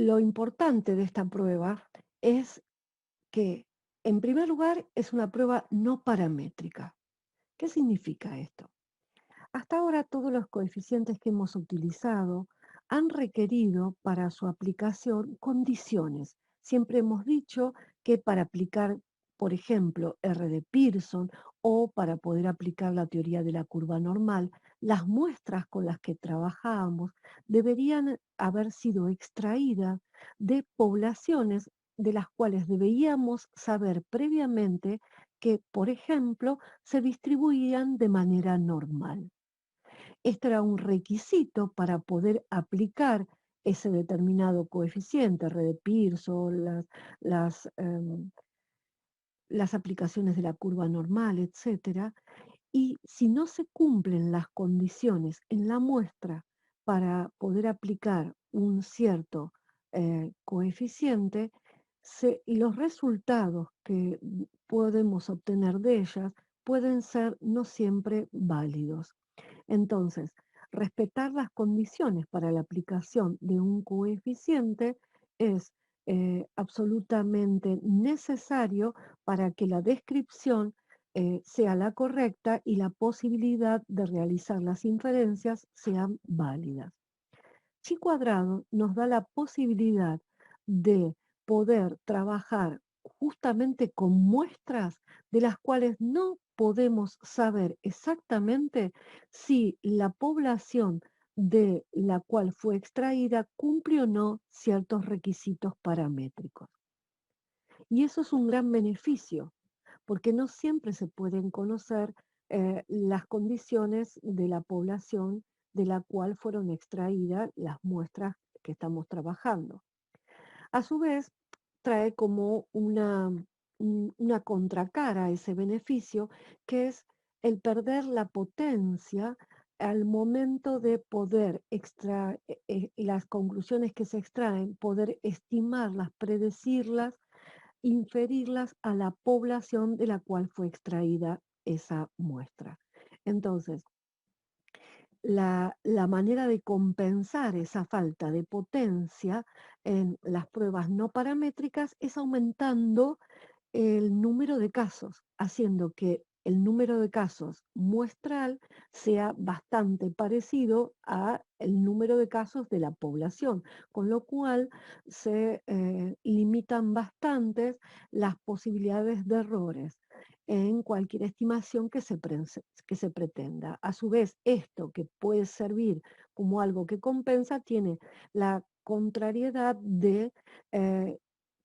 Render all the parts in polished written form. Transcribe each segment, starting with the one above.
lo importante de esta prueba es que, en primer lugar, es una prueba no paramétrica. ¿Qué significa esto? Hasta ahora todos los coeficientes que hemos utilizado han requerido para su aplicación condiciones. Siempre hemos dicho que para aplicar, por ejemplo, R de Pearson o para poder aplicar la teoría de la curva normal, las muestras con las que trabajábamos deberían haber sido extraídas de poblaciones de las cuales debíamos saber previamente que, por ejemplo, se distribuían de manera normal. Este era un requisito para poder aplicar ese determinado coeficiente, R de Pearson, las, em, las aplicaciones de la curva normal, etcétera. Y si no se cumplen las condiciones en la muestra para poder aplicar un cierto coeficiente, y los resultados que podemos obtener de ellas pueden ser no siempre válidos. Entonces, respetar las condiciones para la aplicación de un coeficiente es absolutamente necesario para que la descripción sea la correcta y la posibilidad de realizar las inferencias sean válidas. Chi cuadrado nos da la posibilidad de poder trabajar justamente con muestras de las cuales no podemos saber exactamente si la población de la cual fue extraída cumple o no ciertos requisitos paramétricos. Y eso es un gran beneficio, porque no siempre se pueden conocer las condiciones de la población de la cual fueron extraídas las muestras que estamos trabajando. A su vez, trae como una contracara a ese beneficio, que es el perder la potencia al momento de poder extraer las conclusiones que se extraen, poder estimarlas, predecirlas, inferirlas a la población de la cual fue extraída esa muestra. Entonces, la manera de compensar esa falta de potencia en las pruebas no paramétricas es aumentando el número de casos, haciendo que el número de casos muestral sea bastante parecido a el número de casos de la población, con lo cual se limitan bastantes las posibilidades de errores en cualquier estimación que se pretenda. A su vez, esto que puede servir como algo que compensa, tiene la contrariedad de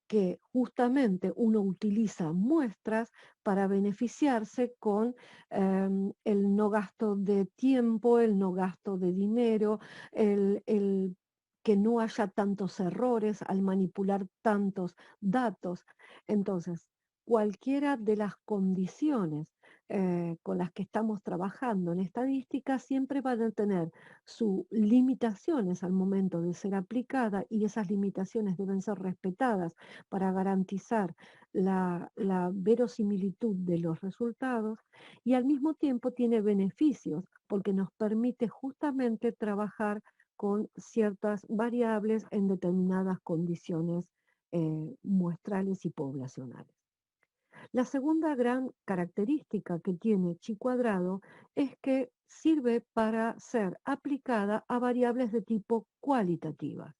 que justamente uno utiliza muestras para beneficiarse con el no gasto de tiempo, el no gasto de dinero, el que no haya tantos errores al manipular tantos datos. Entonces, cualquiera de las condiciones con las que estamos trabajando en estadística siempre van a tener sus limitaciones al momento de ser aplicada, y esas limitaciones deben ser respetadas para garantizar la verosimilitud de los resultados, y al mismo tiempo tiene beneficios porque nos permite justamente trabajar con ciertas variables en determinadas condiciones muestrales y poblacionales. La segunda gran característica que tiene chi cuadrado es que sirve para ser aplicada a variables de tipo cualitativa.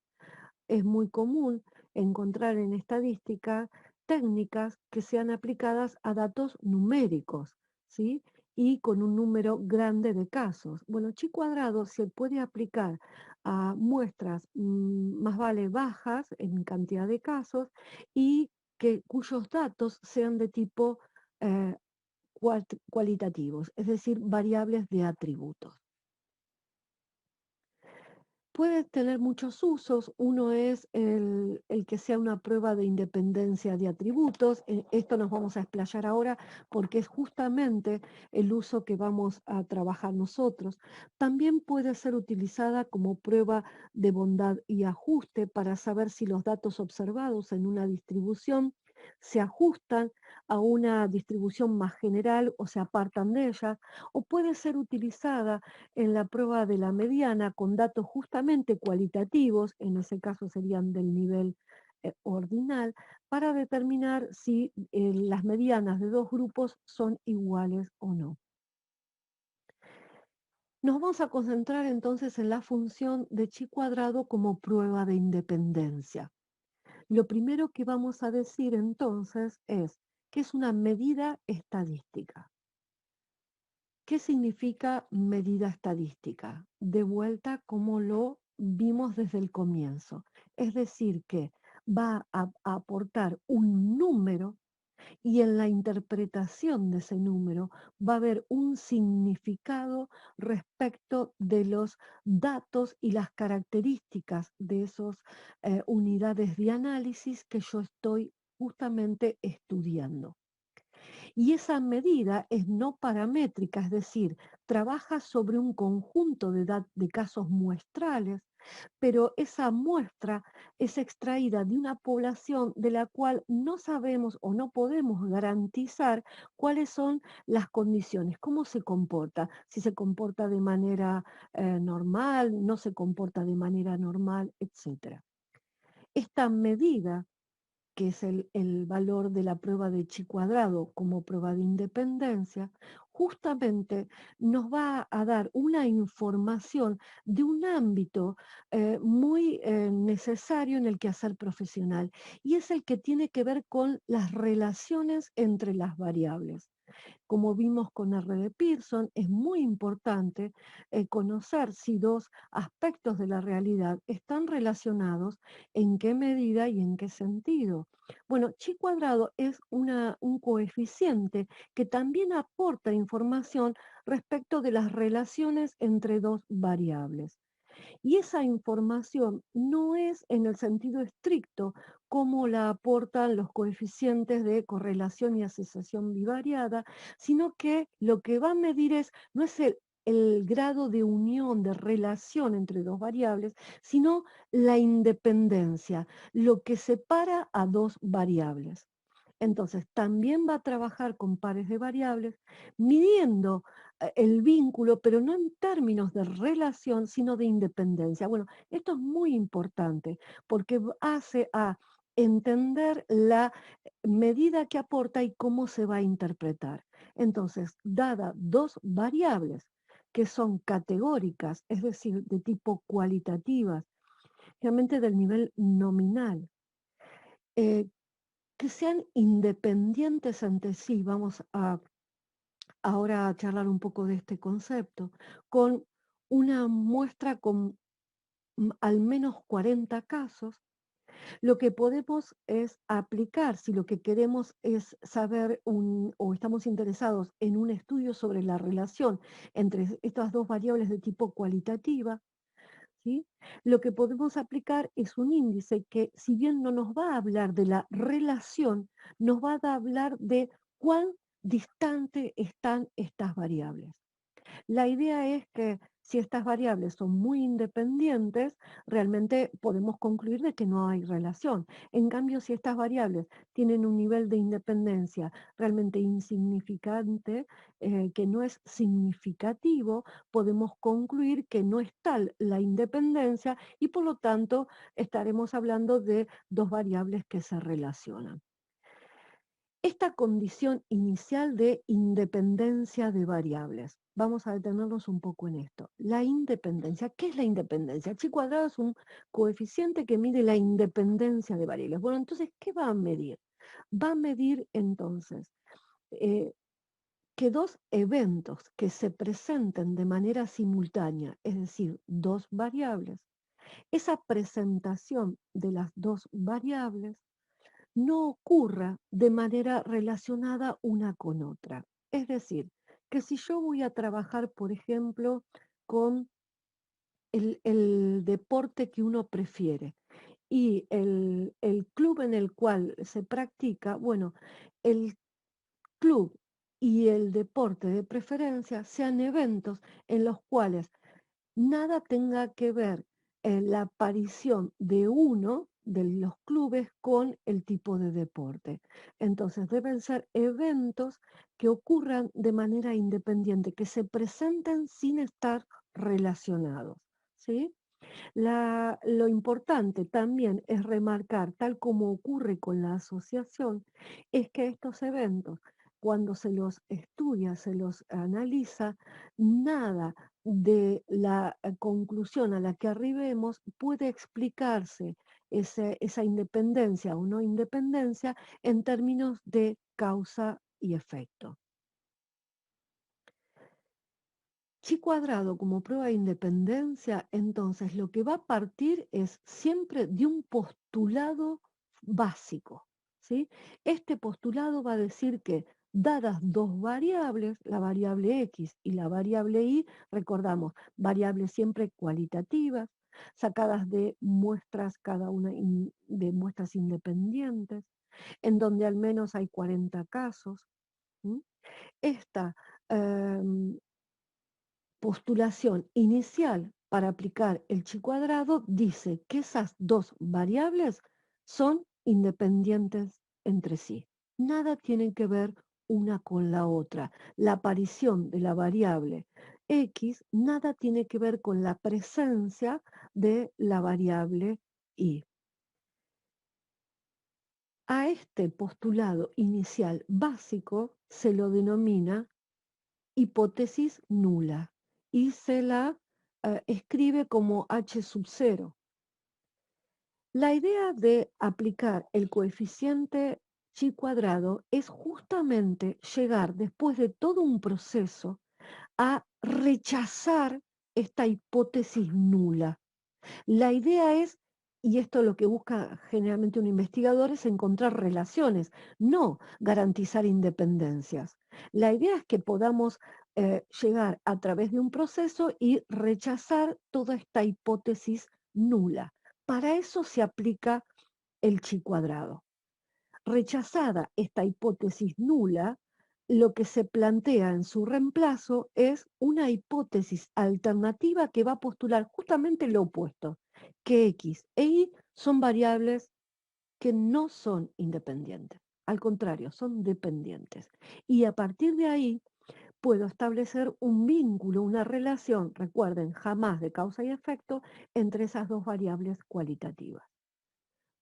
Es muy común encontrar en estadística técnicas que sean aplicadas a datos numéricos, ¿sí? Y con un número grande de casos. Bueno, chi cuadrado se puede aplicar a muestras más vale bajas en cantidad de casos y cuyos datos sean de tipo eh, cualitativos, es decir, variables de atributos. Puede tener muchos usos. Uno es el que sea una prueba de independencia de atributos. Esto nos vamos a explayar ahora porque es justamente el uso que vamos a trabajar nosotros. También puede ser utilizada como prueba de bondad y ajuste para saber si los datos observados en una distribución se ajustan a una distribución más general o se apartan de ella, o puede ser utilizada en la prueba de la mediana con datos justamente cualitativos, en ese caso serían del nivel ordinal, para determinar si las medianas de dos grupos son iguales o no. Nos vamos a concentrar entonces en la función de chi cuadrado como prueba de independencia. Lo primero que vamos a decir entonces es que es una medida estadística. ¿Qué significa medida estadística? De vuelta como lo vimos desde el comienzo. Es decir, que va a aportar un número y en la interpretación de ese número va a haber un significado respecto de los datos y las características de esas unidades de análisis que yo estoy justamente estudiando. Y esa medida es no paramétrica, es decir, trabaja sobre un conjunto de casos muestrales, pero esa muestra es extraída de una población de la cual no sabemos o no podemos garantizar cuáles son las condiciones, cómo se comporta, si se comporta de manera normal, no se comporta de manera normal, etc. Esta medida que es el valor de la prueba de chi cuadrado como prueba de independencia, justamente nos va a dar una información de un ámbito muy necesario en el quehacer profesional, y es el que tiene que ver con las relaciones entre las variables. Como vimos con R de Pearson, es muy importante conocer si dos aspectos de la realidad están relacionados, en qué medida y en qué sentido. Bueno, chi cuadrado es un coeficiente que también aporta información respecto de las relaciones entre dos variables. Y esa información no es en el sentido estricto como la aportan los coeficientes de correlación y asociación bivariada, sino que lo que va a medir no es el grado de unión, de relación entre dos variables, sino la independencia, lo que separa a dos variables. Entonces, también va a trabajar con pares de variables, midiendo el vínculo, pero no en términos de relación, sino de independencia. Bueno, esto es muy importante porque hace a entender la medida que aporta y cómo se va a interpretar. Entonces, dada dos variables que son categóricas, es decir, de tipo cualitativas, realmente del nivel nominal, eh, que sean independientes entre sí, vamos a ahora a charlar un poco de este concepto, con una muestra con al menos 40 casos, lo que podemos es aplicar, si lo que queremos es saber o estamos interesados en un estudio sobre la relación entre estas dos variables de tipo cualitativa, ¿sí? Lo que podemos aplicar es un índice que, si bien no nos va a hablar de la relación, nos va a hablar de cuán distante están estas variables. La idea es que si estas variables son muy independientes, realmente podemos concluir de que no hay relación. En cambio, si estas variables tienen un nivel de independencia realmente insignificante, que no es significativo, podemos concluir que no es tal la independencia y por lo tanto estaremos hablando de dos variables que se relacionan. Esta condición inicial de independencia de variables. Vamos a detenernos un poco en esto. La independencia. ¿Qué es la independencia? Chi cuadrado es un coeficiente que mide la independencia de variables. Bueno, entonces, ¿qué va a medir? Va a medir entonces eh, que dos eventos que se presenten de manera simultánea, es decir, dos variables, esa presentación de las dos variables no ocurra de manera relacionada una con otra. Es decir, que si yo voy a trabajar, por ejemplo, con el deporte que uno prefiere y el club en el cual se practica, bueno, el club y el deporte de preferencia sean eventos en los cuales nada tenga que ver la aparición de uno de los clubes con el tipo de deporte. Entonces deben ser eventos que ocurran de manera independiente, que se presenten sin estar relacionados, ¿sí? Lo importante también es remarcar, tal como ocurre con la asociación, es que estos eventos, cuando se los estudia, se los analiza, nada de la conclusión a la que arribemos puede explicarse esa independencia o no independencia en términos de causa y efecto. Chi cuadrado como prueba de independencia, entonces lo que va a partir es siempre de un postulado básico, ¿sí? Este postulado va a decir que dadas dos variables, la variable X y la variable Y, recordamos, variables siempre cualitativas, sacadas de muestras, cada una de muestras independientes, en donde al menos hay 40 casos. ¿M? Esta em, postulación inicial para aplicar el chi cuadrado dice que esas dos variables son independientes entre sí. Nada tienen que ver una con la otra. La aparición de la variable X nada tiene que ver con la presencia de la variable Y. A este postulado inicial básico se lo denomina hipótesis nula y se la escribe como H sub 0. La idea de aplicar el coeficiente chi cuadrado es justamente llegar después de todo un proceso a rechazar esta hipótesis nula. La idea es, y esto es lo que busca generalmente un investigador, es encontrar relaciones, no garantizar independencias. La idea es que podamos llegar a través de un proceso y rechazar toda esta hipótesis nula. Para eso se aplica el chi cuadrado. Rechazada esta hipótesis nula, lo que se plantea en su reemplazo es una hipótesis alternativa que va a postular justamente lo opuesto, que X e Y son variables que no son independientes, al contrario, son dependientes. Y a partir de ahí puedo establecer un vínculo, una relación, recuerden, jamás de causa y efecto, entre esas dos variables cualitativas.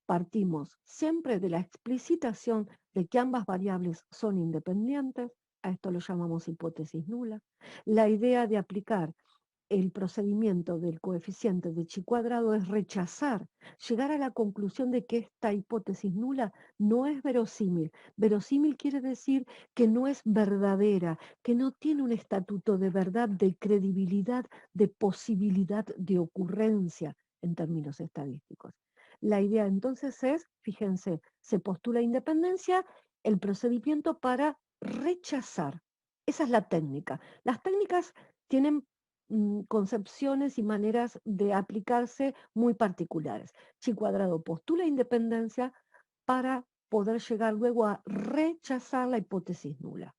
Partimos siempre de la explicitación de que ambas variables son independientes, a esto lo llamamos hipótesis nula. La idea de aplicar el procedimiento del coeficiente de chi cuadrado es rechazar, llegar a la conclusión de que esta hipótesis nula no es verosímil. Verosímil quiere decir que no es verdadera, que no tiene un estatuto de verdad, de credibilidad, de posibilidad de ocurrencia en términos estadísticos. La idea entonces es, fíjense, se postula independencia, el procedimiento para rechazar. Esa es la técnica. Las técnicas tienen concepciones y maneras de aplicarse muy particulares. Chi cuadrado postula independencia para poder llegar luego a rechazar la hipótesis nula.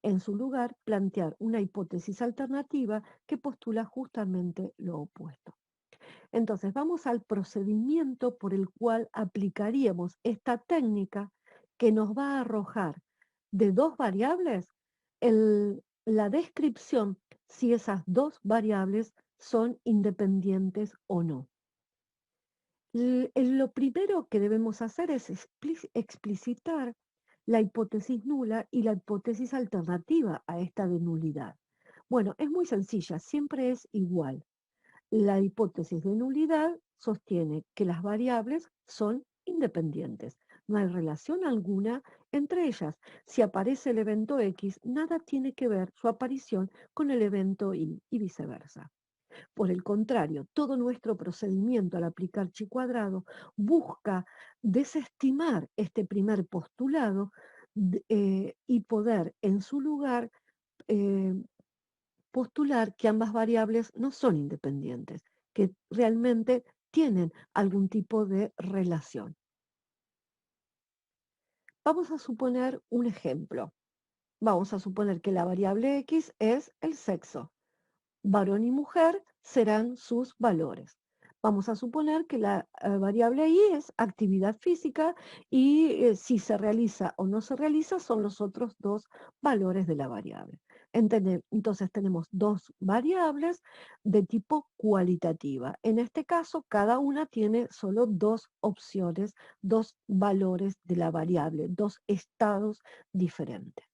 En su lugar, plantear una hipótesis alternativa que postula justamente lo opuesto. Entonces, vamos al procedimiento por el cual aplicaríamos esta técnica que nos va a arrojar de dos variables la descripción si esas dos variables son independientes o no. Lo primero que debemos hacer es explicitar la hipótesis nula y la hipótesis alternativa a esta de nulidad. Bueno, es muy sencilla, siempre es igual. La hipótesis de nulidad sostiene que las variables son independientes. No hay relación alguna entre ellas. Si aparece el evento X, nada tiene que ver su aparición con el evento Y y viceversa. Por el contrario, todo nuestro procedimiento al aplicar chi cuadrado busca desestimar este primer postulado y poder en su lugar eh, postular que ambas variables no son independientes, que realmente tienen algún tipo de relación. Vamos a suponer un ejemplo. Vamos a suponer que la variable X es el sexo. Varón y mujer serán sus valores. Vamos a suponer que la variable I es actividad física y si se realiza o no se realiza son los otros dos valores de la variable. Entonces tenemos dos variables de tipo cualitativa. En este caso, cada una tiene solo dos opciones, dos valores de la variable, dos estados diferentes.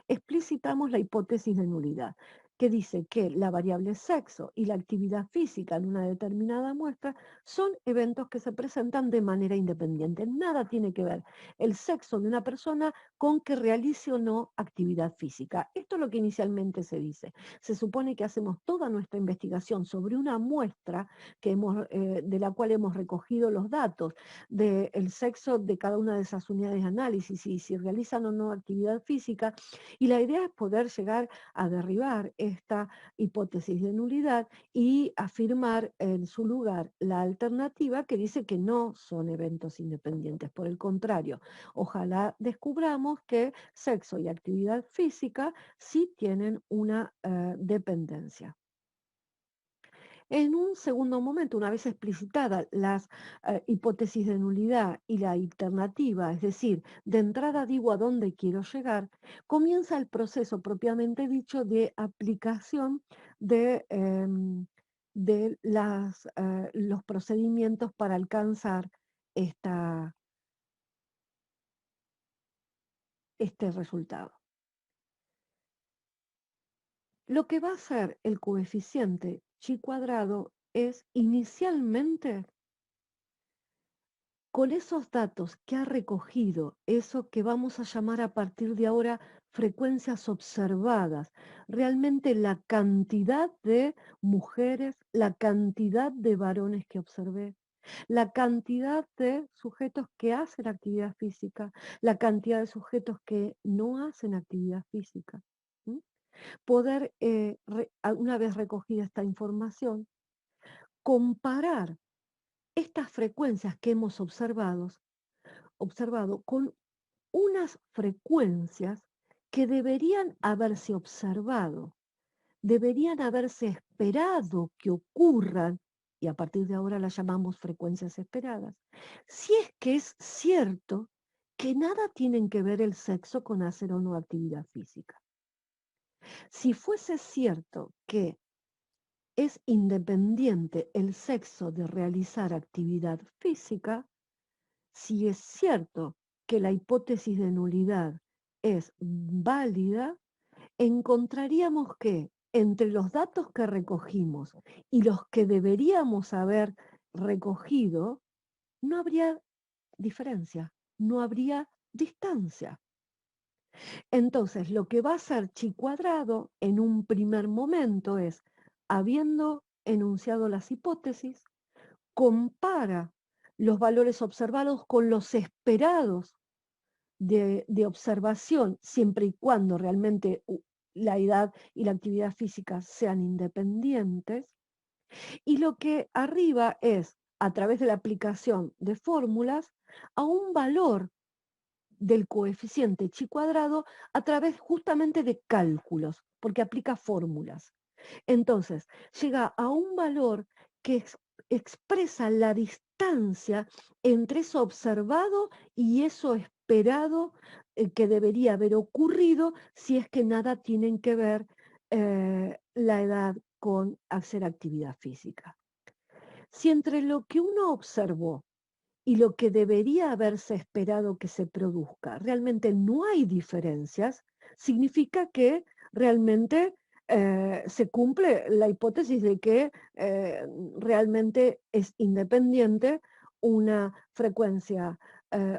Explicitamos la hipótesis de nulidad, que dice que la variable sexo y la actividad física en una determinada muestra son eventos que se presentan de manera independiente. Nada tiene que ver el sexo de una persona con que realice o no actividad física. Esto es lo que inicialmente se dice. Se supone que hacemos toda nuestra investigación sobre una muestra de la cual hemos recogido los datos del sexo de cada una de esas unidades de análisis y si realizan o no actividad física. Y la idea es poder llegar a derribar esta hipótesis de nulidad y afirmar en su lugar la alternativa que dice que no son eventos independientes. Por el contrario, ojalá descubramos que sexo y actividad física sí tienen una dependencia. En un segundo momento, una vez explicitada las hipótesis de nulidad y la alternativa, es decir, de entrada digo a dónde quiero llegar, comienza el proceso propiamente dicho de aplicación de los procedimientos para alcanzar esta, este resultado. Lo que va a hacer el coeficiente chi cuadrado es inicialmente con esos datos que ha recogido, eso que vamos a llamar a partir de ahora frecuencias observadas, realmente la cantidad de mujeres, la cantidad de varones que observé, la cantidad de sujetos que hacen actividad física, la cantidad de sujetos que no hacen actividad física. ¿Mm? Poder, una vez recogida esta información, comparar estas frecuencias que hemos observado con unas frecuencias que deberían haberse observado, deberían haberse esperado que ocurran, y a partir de ahora las llamamos frecuencias esperadas, si es que es cierto que nada tienen que ver el sexo con hacer o no actividad física. Si fuese cierto que es independiente el sexo de realizar actividad física, si es cierto que la hipótesis de nulidad es válida, encontraríamos que entre los datos que recogimos y los que deberíamos haber recogido, no habría diferencia, no habría distancia. Entonces, lo que va a hacer chi cuadrado en un primer momento es, habiendo enunciado las hipótesis, compara los valores observados con los esperados de observación, siempre y cuando realmente la edad y la actividad física sean independientes. Y lo que arriba es, a través de la aplicación de fórmulas, a un valor del coeficiente chi cuadrado a través justamente de cálculos, porque aplica fórmulas. Entonces, llega a un valor que expresa la distancia entre eso observado y eso esperado que debería haber ocurrido si es que nada tienen que ver la edad con hacer actividad física. Si entre lo que uno observó y lo que debería haberse esperado que se produzca, realmente no hay diferencias, significa que realmente se cumple la hipótesis de que realmente es independiente una frecuencia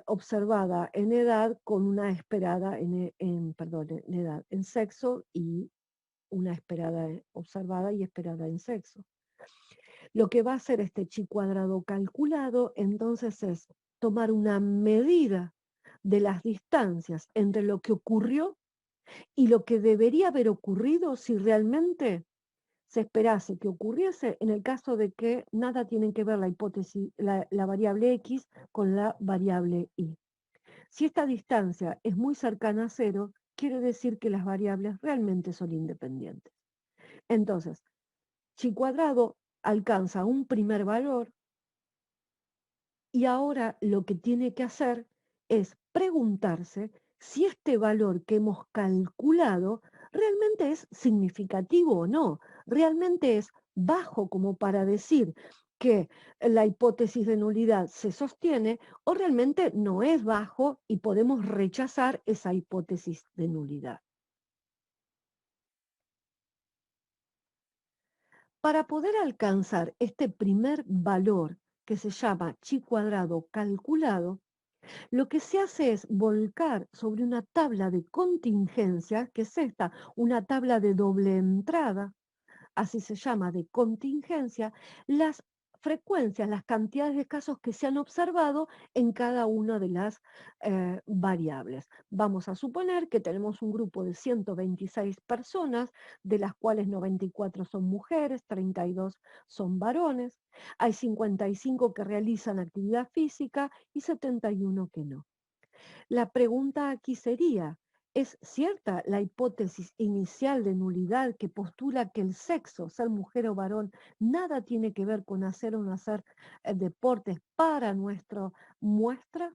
observada en edad con una esperada perdón, en edad, en sexo y una esperada observada y esperada en sexo. Lo que va a hacer este chi cuadrado calculado entonces es tomar una medida de las distancias entre lo que ocurrió y lo que debería haber ocurrido si realmente se esperase que ocurriese en el caso de que nada tiene que ver la hipótesis, la variable X con la variable Y. Si esta distancia es muy cercana a cero, quiere decir que las variables realmente son independientes. Entonces, Chi cuadrado alcanza un primer valor y ahora lo que tiene que hacer es preguntarse si este valor que hemos calculado realmente es significativo o no, realmente es bajo como para decir que la hipótesis de nulidad se sostiene o realmente no es bajo y podemos rechazar esa hipótesis de nulidad. Para poder alcanzar este primer valor que se llama chi cuadrado calculado, lo que se hace es volcar sobre una tabla de contingencia, que es esta, una tabla de doble entrada, así se llama, de contingencia, las frecuencias, las cantidades de casos que se han observado en cada una de las variables. Vamos a suponer que tenemos un grupo de 126 personas, de las cuales 94 son mujeres, 32 son varones, hay 55 que realizan actividad física y 71 que no. La pregunta aquí sería, ¿es cierta la hipótesis inicial de nulidad que postula que el sexo, ser mujer o varón, nada tiene que ver con hacer o no hacer deportes para nuestra muestra?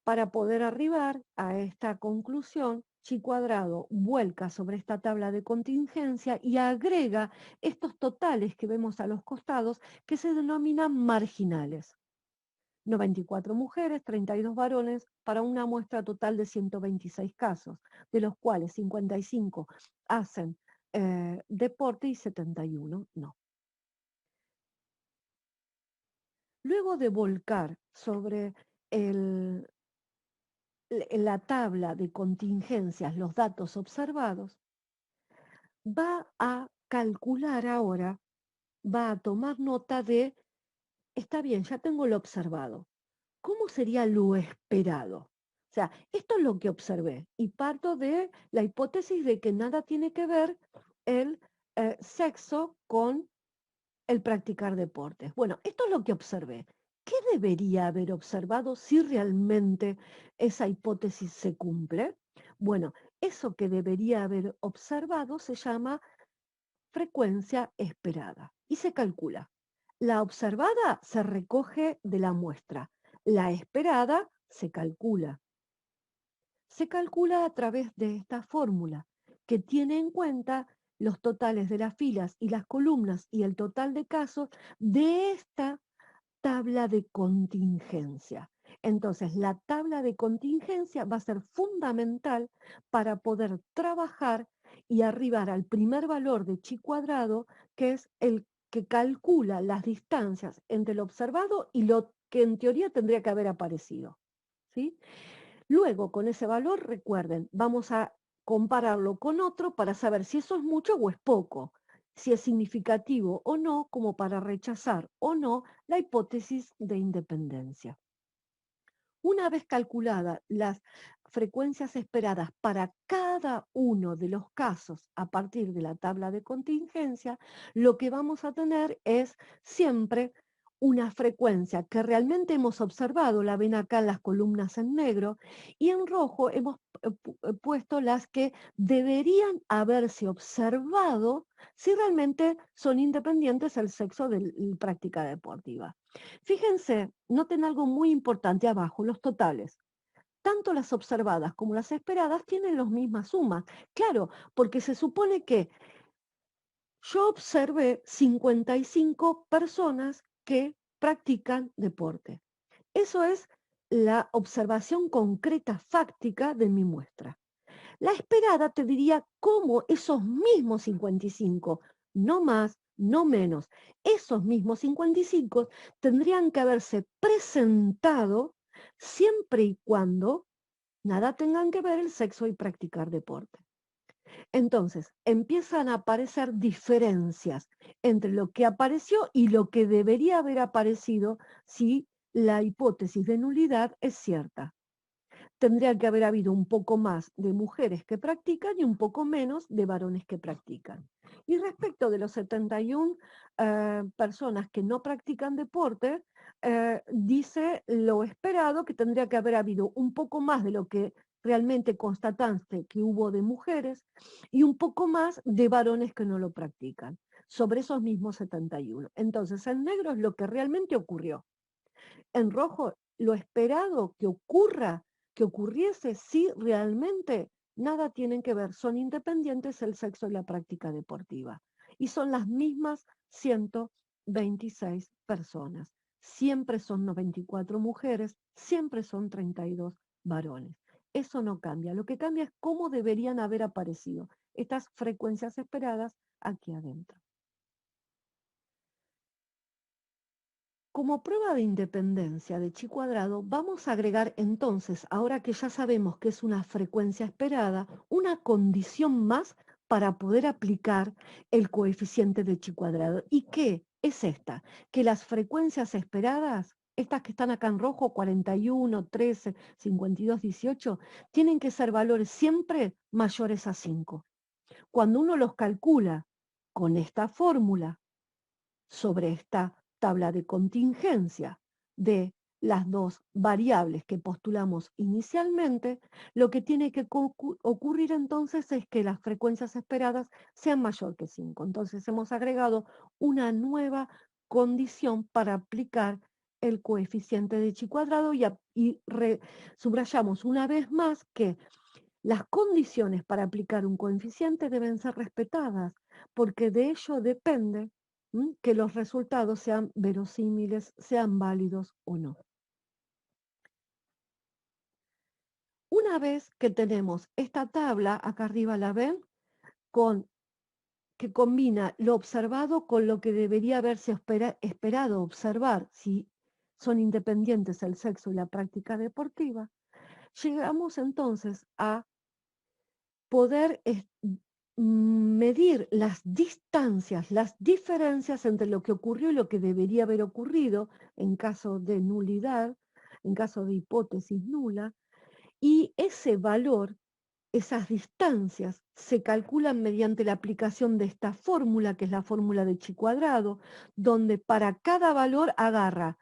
Para poder arribar a esta conclusión, Chi Cuadrado vuelca sobre esta tabla de contingencia y agrega estos totales que vemos a los costados que se denominan marginales. 94 mujeres, 32 varones, para una muestra total de 126 casos, de los cuales 55 hacen deporte y 71 no. Luego de volcar sobre el- la tabla de contingencias los datos observados, va a calcular ahora, va a tomar nota de, está bien, ya tengo lo observado. ¿Cómo sería lo esperado? O sea, esto es lo que observé y parto de la hipótesis de que nada tiene que ver el sexo con el practicar deportes. Bueno, esto es lo que observé. ¿Qué debería haber observado si realmente esa hipótesis se cumple? Bueno, eso que debería haber observado se llama frecuencia esperada y se calcula. La observada se recoge de la muestra, la esperada se calcula. Se calcula a través de esta fórmula que tiene en cuenta los totales de las filas y las columnas y el total de casos de esta tabla de contingencia. Entonces, la tabla de contingencia va a ser fundamental para poder trabajar y arribar al primer valor de chi cuadrado, que es el que calcula las distancias entre lo observado y lo que en teoría tendría que haber aparecido. ¿Sí? Luego, con ese valor, recuerden, vamos a compararlo con otro para saber si eso es mucho o es poco, si es significativo o no, como para rechazar o no la hipótesis de independencia. Una vez calculadas las frecuencias esperadas para cada uno de los casos a partir de la tabla de contingencia, lo que vamos a tener es siempre una frecuencia que realmente hemos observado, la ven acá en las columnas en negro, y en rojo hemos puesto las que deberían haberse observado si realmente son independientes del sexo de la práctica deportiva. Fíjense, noten algo muy importante abajo, los totales. Tanto las observadas como las esperadas tienen las mismas sumas. Claro, porque se supone que yo observé 55 personas que practican deporte. Eso es la observación concreta, fáctica de mi muestra. La esperada te diría cómo esos mismos 55, no más, no menos, esos mismos 55 tendrían que haberse presentado siempre y cuando nada tengan que ver el sexo y practicar deporte. Entonces, empiezan a aparecer diferencias entre lo que apareció y lo que debería haber aparecido si la hipótesis de nulidad es cierta. Tendría que haber habido un poco más de mujeres que practican y un poco menos de varones que practican. Y respecto de los 71 personas que no practican deporte, dice lo esperado que tendría que haber habido un poco más de lo que realmente constatante que hubo de mujeres y un poco más de varones que no lo practican, sobre esos mismos 71. Entonces, en negro es lo que realmente ocurrió. En rojo, lo esperado que ocurra, que ocurriese, si realmente nada tienen que ver, son independientes el sexo y la práctica deportiva. Y son las mismas 126 personas. Siempre son 94 mujeres, siempre son 32 varones. Eso no cambia. Lo que cambia es cómo deberían haber aparecido estas frecuencias esperadas aquí adentro. Como prueba de independencia de chi cuadrado, vamos a agregar entonces, ahora que ya sabemos que es una frecuencia esperada, una condición más para poder aplicar el coeficiente de chi cuadrado. ¿Y qué es esta? Que las frecuencias esperadas, estas que están acá en rojo, 41, 13, 52, 18, tienen que ser valores siempre mayores a 5. Cuando uno los calcula con esta fórmula, sobre esta tabla de contingencia de las dos variables que postulamos inicialmente, lo que tiene que ocurrir entonces es que las frecuencias esperadas sean mayor que 5. Entonces hemos agregado una nueva condición para aplicar el coeficiente de chi cuadrado y subrayamos una vez más que las condiciones para aplicar un coeficiente deben ser respetadas, porque de ello depende que los resultados sean verosímiles, sean válidos o no. Una vez que tenemos esta tabla, acá arriba la ven, que combina lo observado con lo que debería haberse esperado observar si son independientes el sexo y la práctica deportiva, llegamos entonces a poder medir las distancias, las diferencias entre lo que ocurrió y lo que debería haber ocurrido en caso de nulidad, en caso de hipótesis nula, y ese valor, esas distancias, se calculan mediante la aplicación de esta fórmula, que es la fórmula de chi cuadrado, donde para cada valor agarra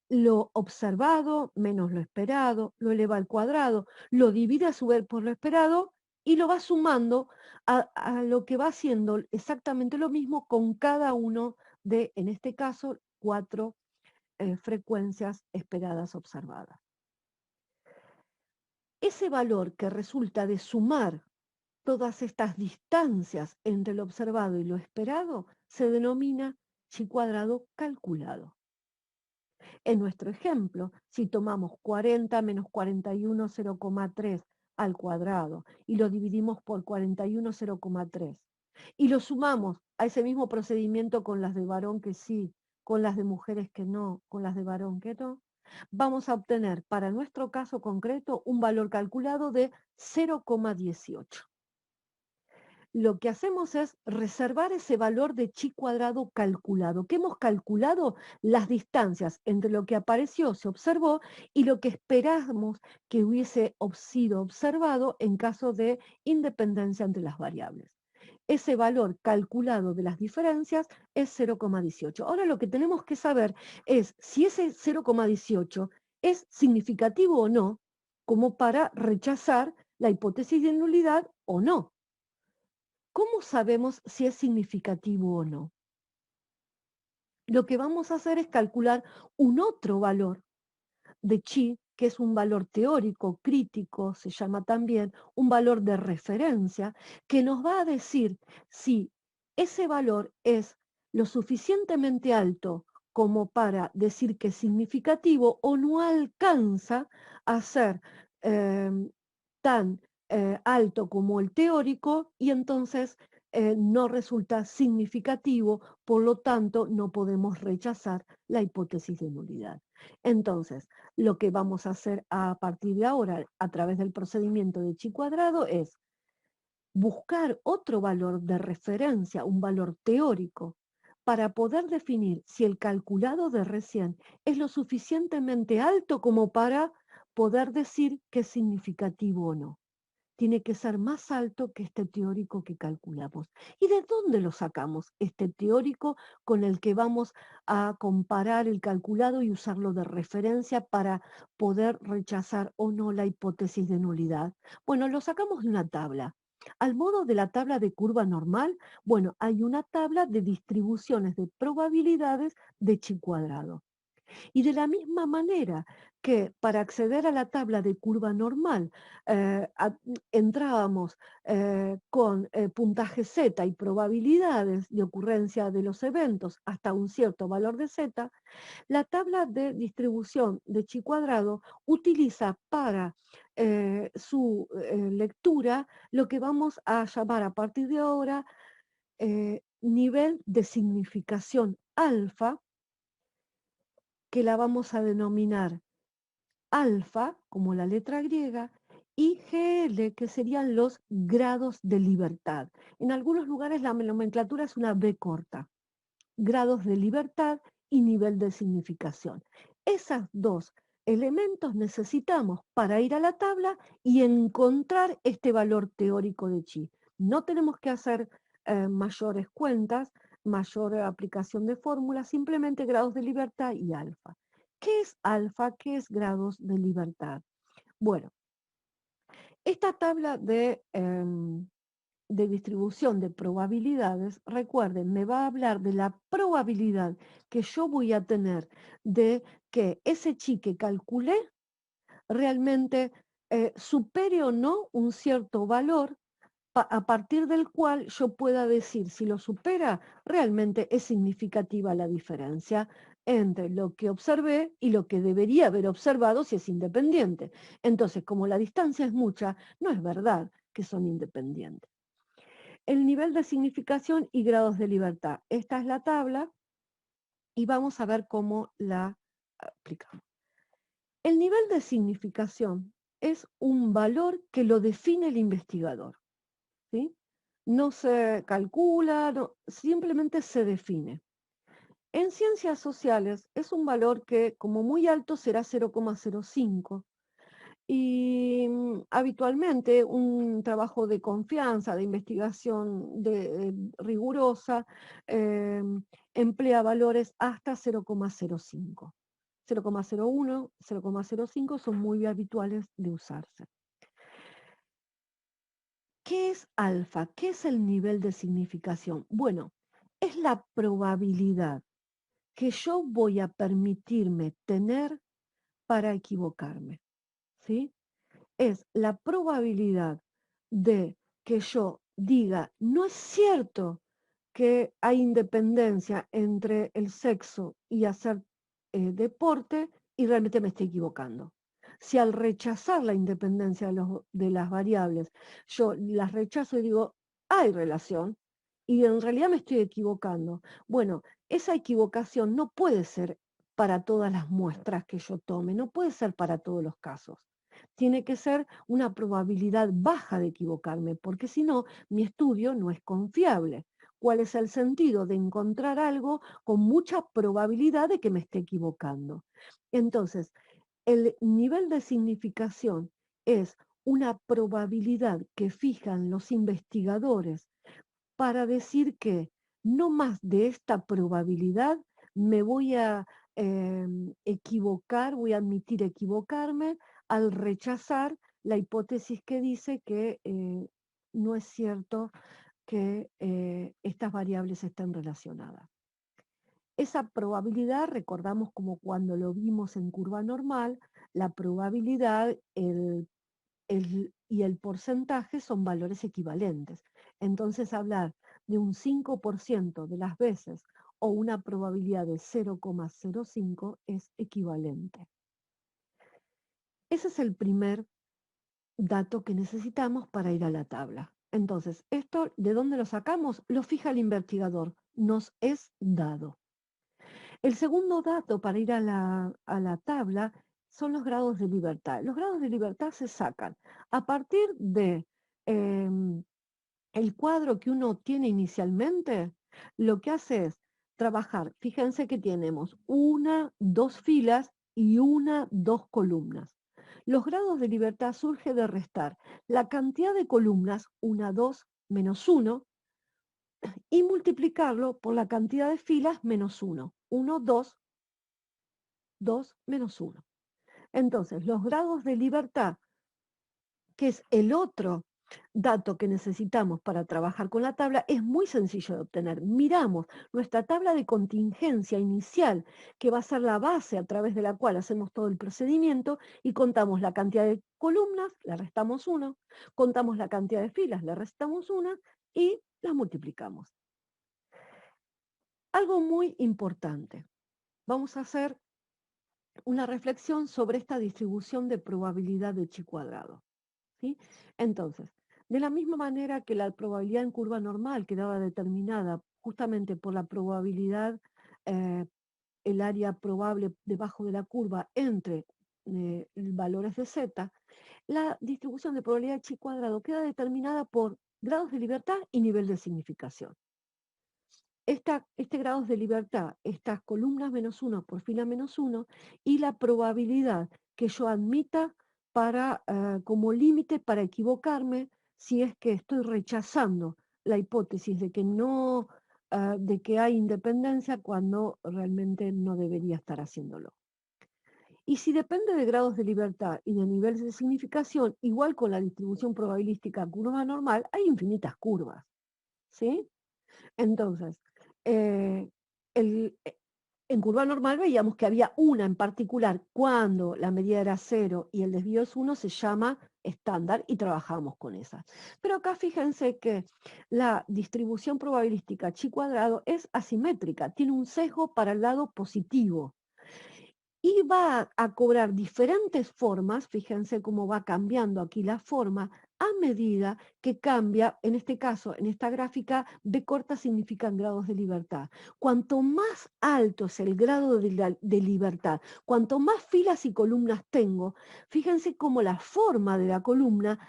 lo observado menos lo esperado, lo eleva al cuadrado, lo divide a su vez por lo esperado y lo va sumando a lo que va haciendo exactamente lo mismo con cada uno de, en este caso, 4 frecuencias esperadas observadas. Ese valor que resulta de sumar todas estas distancias entre lo observado y lo esperado se denomina chi cuadrado calculado. En nuestro ejemplo, si tomamos 40 menos 41, 0,3 al cuadrado y lo dividimos por 41, 0,3 y lo sumamos a ese mismo procedimiento con las de varón que sí, con las de mujeres que no, con las de varón que no, vamos a obtener para nuestro caso concreto un valor calculado de 0,18. Lo que hacemos es reservar ese valor de chi cuadrado calculado, que hemos calculado las distancias entre lo que apareció, se observó, y lo que esperamos que hubiese sido observado en caso de independencia entre las variables. Ese valor calculado de las diferencias es 0,18. Ahora lo que tenemos que saber es si ese 0,18 es significativo o no, como para rechazar la hipótesis de nulidad o no. ¿Cómo sabemos si es significativo o no? Lo que vamos a hacer es calcular un otro valor de chi, que es un valor teórico, crítico, se llama también, un valor de referencia, que nos va a decir si ese valor es lo suficientemente alto como para decir que es significativo o no alcanza a ser eh, tan alto como el teórico y entonces no resulta significativo, por lo tanto no podemos rechazar la hipótesis de nulidad. Entonces, lo que vamos a hacer a partir de ahora a través del procedimiento de chi cuadrado es buscar otro valor de referencia, un valor teórico, para poder definir si el calculado de recién es lo suficientemente alto como para poder decir que es significativo o no. tiene que ser más alto que este teórico que calculamos. ¿Y de dónde lo sacamos? Este teórico con el que vamos a comparar el calculado y usarlo de referencia para poder rechazar o no la hipótesis de nulidad. Bueno, lo sacamos de una tabla. Al modo de la tabla de curva normal, bueno, hay una tabla de distribuciones de probabilidades de chi cuadrado. Y de la misma manera que para acceder a la tabla de curva normal entrábamos con puntaje Z y probabilidades de ocurrencia de los eventos hasta un cierto valor de Z, la tabla de distribución de chi cuadrado utiliza para su lectura lo que vamos a llamar a partir de ahora nivel de significación alfa, que la vamos a denominar alfa, como la letra griega, y GL, que serían los grados de libertad. En algunos lugares la nomenclatura es una B corta, grados de libertad y nivel de significación. Esos dos elementos necesitamos para ir a la tabla y encontrar este valor teórico de chi. No tenemos que hacer mayores cuentas, mayor aplicación de fórmulas, simplemente grados de libertad y alfa. ¿Qué es alfa? ¿Qué es grados de libertad? Bueno, esta tabla de distribución de probabilidades, recuerden, me va a hablar de la probabilidad que yo voy a tener de que ese chi que calculé realmente supere o no un cierto valor a partir del cual yo pueda decir si lo supera, realmente es significativa la diferencia entre lo que observé y lo que debería haber observado si es independiente. Entonces, como la distancia es mucha, no es verdad que son independientes. El nivel de significación y grados de libertad. Esta es la tabla y vamos a ver cómo la aplicamos. El nivel de significación es un valor que lo define el investigador, ¿sí? No se calcula, simplemente se define. En ciencias sociales es un valor que como muy alto será 0,05 y habitualmente un trabajo de confianza, de investigación rigurosa, emplea valores hasta 0,05. 0,01, 0,05 son muy habituales de usarse. ¿Qué es alfa? ¿Qué es el nivel de significación? Bueno, es la probabilidad que yo voy a permitirme tener para equivocarme, ¿sí? Es la probabilidad de que yo diga, no es cierto que hay independencia entre el sexo y hacer deporte y realmente me estoy equivocando. Si al rechazar la independencia de las variables, yo las rechazo y digo, hay relación, y en realidad me estoy equivocando. Bueno, esa equivocación no puede ser para todas las muestras que yo tome, no puede ser para todos los casos. Tiene que ser una probabilidad baja de equivocarme, porque si no, mi estudio no es confiable. ¿Cuál es el sentido de encontrar algo con mucha probabilidad de que me esté equivocando? Entonces, el nivel de significación es una probabilidad que fijan los investigadores para decir que no más de esta probabilidad me voy a equivocar, voy a admitir equivocarme al rechazar la hipótesis que dice que no es cierto que estas variables estén relacionadas. Esa probabilidad, recordamos como cuando lo vimos en curva normal, la probabilidad y el porcentaje son valores equivalentes. Entonces hablar de un 5% de las veces o una probabilidad de 0,05 es equivalente. Ese es el primer dato que necesitamos para ir a la tabla. Entonces, esto, ¿de dónde lo sacamos? Lo fija el investigador, nos es dado. El segundo dato para ir a la tabla son los grados de libertad. Los grados de libertad se sacan a partir de el cuadro que uno tiene inicialmente, lo que hace es trabajar. Fíjense que tenemos una, dos filas y una, dos columnas. Los grados de libertad surge de restar la cantidad de columnas, 1, 2, menos 1, y multiplicarlo por la cantidad de filas, menos 1. 1, 2, 2, menos 1. Entonces, los grados de libertad, que es el otro dato que necesitamos para trabajar con la tabla, es muy sencillo de obtener. Miramos nuestra tabla de contingencia inicial, que va a ser la base a través de la cual hacemos todo el procedimiento, y contamos la cantidad de columnas, le restamos 1, contamos la cantidad de filas, le restamos 1 y las multiplicamos. Algo muy importante. Vamos a hacer una reflexión sobre esta distribución de probabilidad de chi cuadrado. ¿Sí? Entonces, de la misma manera que la probabilidad en curva normal quedaba determinada justamente por la probabilidad, el área probable debajo de la curva entre valores de z, la distribución de probabilidad de chi cuadrado queda determinada por grados de libertad y nivel de significación. Este grados de libertad, estas columnas menos 1 por fila menos 1, y la probabilidad que yo admita para, como límite para equivocarme si es que estoy rechazando la hipótesis de que no, de que hay independencia cuando realmente no debería estar haciéndolo. Y si depende de grados de libertad y de niveles de significación, igual con la distribución probabilística curva normal, hay infinitas curvas, ¿sí? Entonces, eh, el- eh, en curva normal veíamos que había una en particular cuando la medida era 0 y el desvío es 1, se llama estándar y trabajamos con esa. Pero acá fíjense que la distribución probabilística chi cuadrado es asimétrica, tiene un sesgo para el lado positivo. Y va a cobrar diferentes formas, fíjense cómo va cambiando aquí la forma, a medida que cambia, en este caso, en esta gráfica, B corta significan grados de libertad. Cuanto más alto es el grado de libertad, cuanto más filas y columnas tengo, fíjense cómo la forma de la columna,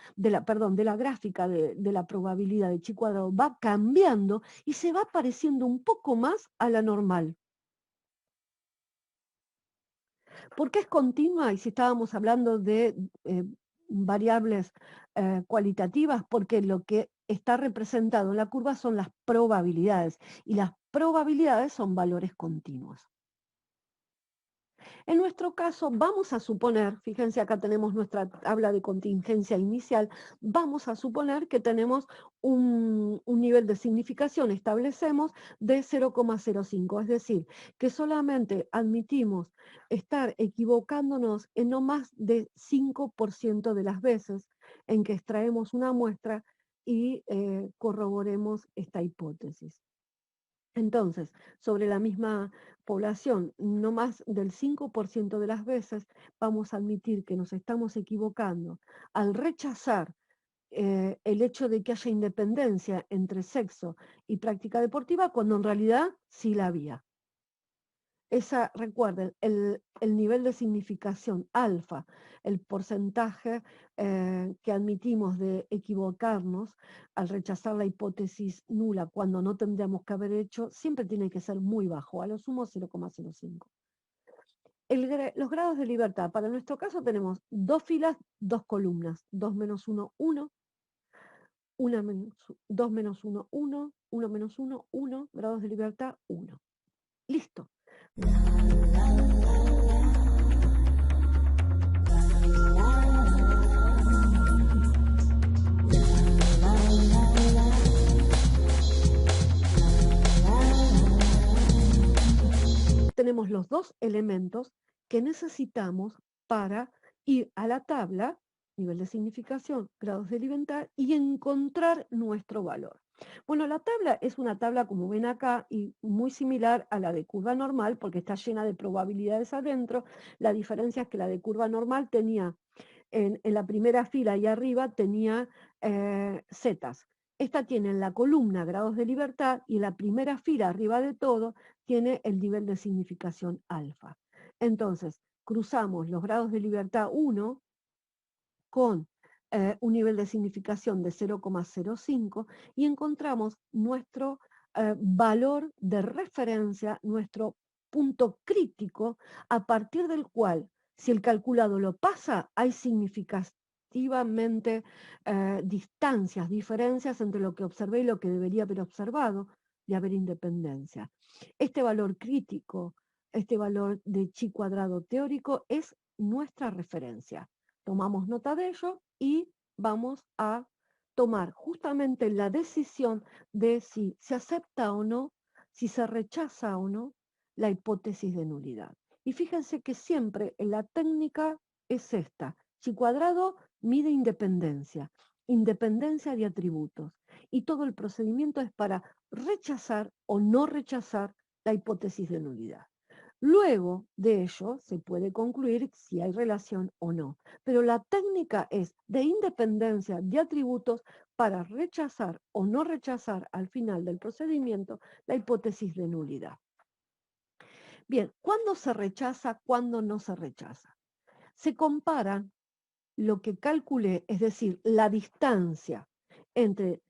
perdón, de la gráfica de la probabilidad de chi cuadrado va cambiando y se va pareciendo un poco más a la normal. ¿Por qué es continua? Y si estábamos hablando de variables cualitativas, porque lo que está representado en la curva son las probabilidades, y las probabilidades son valores continuos. En nuestro caso, vamos a suponer, fíjense acá tenemos nuestra tabla de contingencia inicial, vamos a suponer que tenemos un nivel de significación, establecemos, de 0,05, es decir, que solamente admitimos estar equivocándonos en no más de 5% de las veces en que extraemos una muestra y corroboremos esta hipótesis. Entonces, sobre la misma población, no más del 5% de las veces vamos a admitir que nos estamos equivocando al rechazar el hecho de que haya independencia entre sexo y práctica deportiva, cuando en realidad sí la había. Recuerden, el nivel de significación alfa, el porcentaje que admitimos de equivocarnos al rechazar la hipótesis nula cuando no tendríamos que haber hecho, siempre tiene que ser muy bajo, a lo sumo 0,05. Los grados de libertad, para nuestro caso tenemos 2 filas, 2 columnas, 2 menos 1, 1, 2 menos 1, 1, 1 menos 1, 1, grados de libertad, 1. Listo. Tenemos los dos elementos que necesitamos para ir a la tabla, nivel de significación, grados de libertad, y encontrar nuestro valor. Bueno, la tabla es una tabla, como ven acá, y muy similar a la de curva normal, porque está llena de probabilidades adentro. La diferencia es que la de curva normal tenía, en la primera fila y arriba, tenía zetas. Esta tiene en la columna grados de libertad y en la primera fila arriba de todo tiene el nivel de significación alfa. Entonces, cruzamos los grados de libertad 1 con un nivel de significación de 0,05 y encontramos nuestro valor de referencia, nuestro punto crítico, a partir del cual, Si el calculado lo pasa, hay significativamente distancias, diferencias entre lo que observé y lo que debería haber observado de haber independencia. Este valor crítico, este valor de chi cuadrado teórico es nuestra referencia. Tomamos nota de ello y vamos a tomar justamente la decisión de si se acepta o no, si se rechaza o no la hipótesis de nulidad. Y fíjense que siempre en la técnica es esta. Chi cuadrado mide independencia, independencia de atributos. Y todo el procedimiento es para rechazar o no rechazar la hipótesis de nulidad. Luego de ello se puede concluir si hay relación o no. Pero la técnica es de independencia de atributos para rechazar o no rechazar al final del procedimiento la hipótesis de nulidad. Bien, ¿cuándo se rechaza? ¿Cuándo no se rechaza? Se comparan lo que calculé, es decir, la distancia entre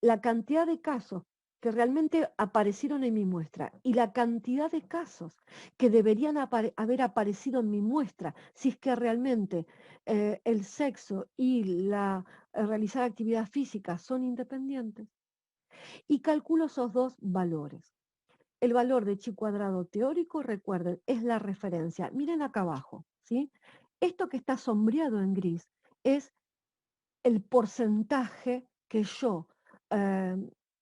la cantidad de casos que realmente aparecieron en mi muestra y la cantidad de casos que deberían haber aparecido en mi muestra, si es que realmente el sexo y la realizar actividad física son independientes, y calculo esos dos valores. El valor de chi cuadrado teórico, recuerden, es la referencia. Miren acá abajo, ¿sí? Esto que está sombreado en gris es el porcentaje que yo eh,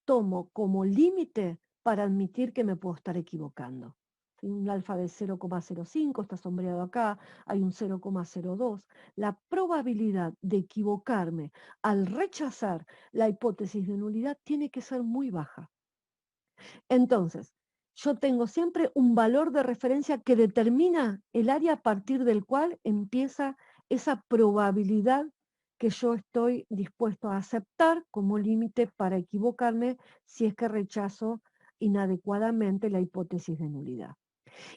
tomo como límite para admitir que me puedo estar equivocando. ¿Sí? Un alfa de 0,05 está sombreado acá, hay un 0,02. La probabilidad de equivocarme al rechazar la hipótesis de nulidad tiene que ser muy baja. Entonces, yo tengo siempre un valor de referencia que determina el área a partir del cual empieza esa probabilidad que yo estoy dispuesto a aceptar como límite para equivocarme si es que rechazo inadecuadamente la hipótesis de nulidad.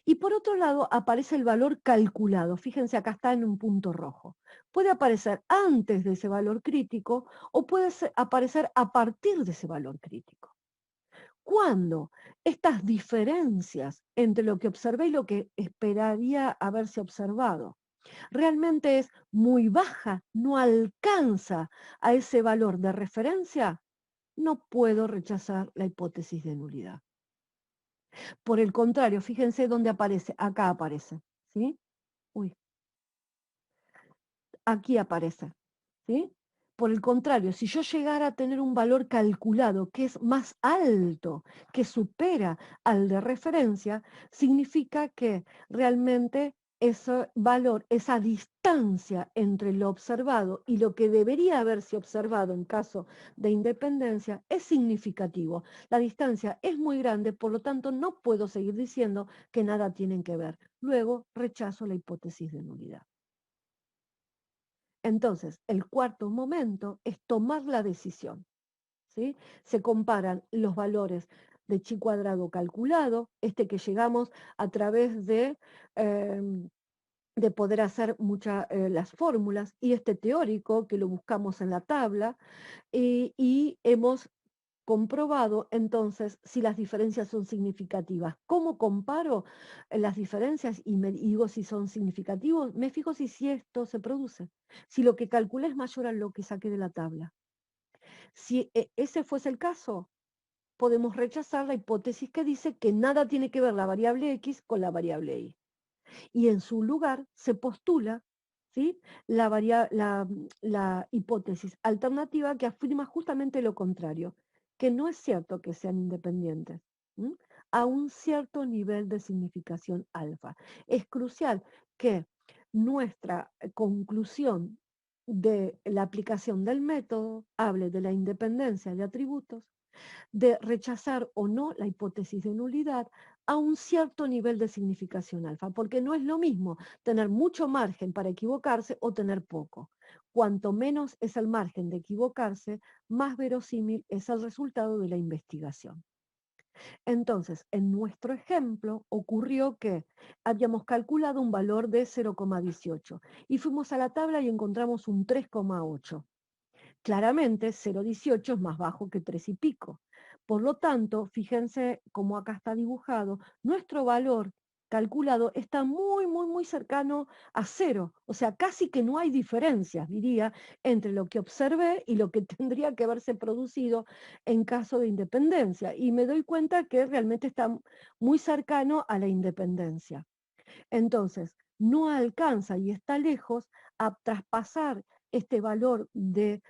Y por otro lado aparece el valor calculado. Fíjense, acá está en un punto rojo. Puede aparecer antes de ese valor crítico o puede aparecer a partir de ese valor crítico. Cuando estas diferencias entre lo que observé y lo que esperaría haberse observado realmente es muy baja, no alcanza a ese valor de referencia, no puedo rechazar la hipótesis de nulidad. Por el contrario, fíjense dónde aparece, acá aparece, ¿sí? Uy, aquí aparece, ¿sí? Por el contrario, si yo llegara a tener un valor calculado que es más alto, que supera al de referencia, significa que realmente ese valor, esa distancia entre lo observado y lo que debería haberse observado en caso de independencia es significativo. La distancia es muy grande, por lo tanto no puedo seguir diciendo que nada tienen que ver. Luego rechazo la hipótesis de nulidad. Entonces, el cuarto momento es tomar la decisión, ¿sí? Se comparan los valores de chi cuadrado calculado, este que llegamos a través de poder hacer las fórmulas, y este teórico que lo buscamos en la tabla, y hemos comprobado entonces si las diferencias son significativas. ¿Cómo comparo las diferencias y me digo si son significativos? Me fijo si esto se produce, si lo que calculé es mayor a lo que saqué de la tabla. Si ese fuese el caso, podemos rechazar la hipótesis que dice que nada tiene que ver la variable X con la variable Y. Y en su lugar se postula, ¿sí?, la hipótesis alternativa que afirma justamente lo contrario, que no es cierto que sean independientes, ¿m? A un cierto nivel de significación alfa. Es crucial que nuestra conclusión de la aplicación del método hable de la independencia de atributos, de rechazar o no la hipótesis de nulidad a un cierto nivel de significación alfa, porque no es lo mismo tener mucho margen para equivocarse o tener poco. Cuanto menos es el margen de equivocarse, más verosímil es el resultado de la investigación. Entonces, en nuestro ejemplo ocurrió que habíamos calculado un valor de 0,18 y fuimos a la tabla y encontramos un 3,8. Claramente 0,18 es más bajo que 3 y pico. Por lo tanto, fíjense cómo acá está dibujado, nuestro valor calculado está muy, muy, muy cercano a cero. O sea, casi que no hay diferencias, diría, entre lo que observé y lo que tendría que haberse producido en caso de independencia. Y me doy cuenta que realmente está muy cercano a la independencia. Entonces, no alcanza y está lejos a traspasar este valor de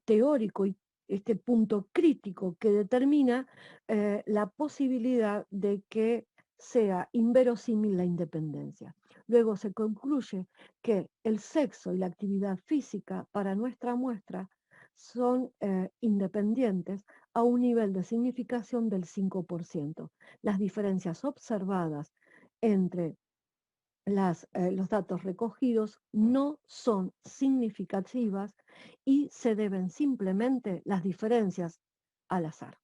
teórico y este punto crítico que determina la posibilidad de que sea inverosímil la independencia. Luego se concluye que el sexo y la actividad física para nuestra muestra son independientes a un nivel de significación del 5%. Las diferencias observadas entre los datos recogidos no son significativas y se deben simplemente las diferencias al azar.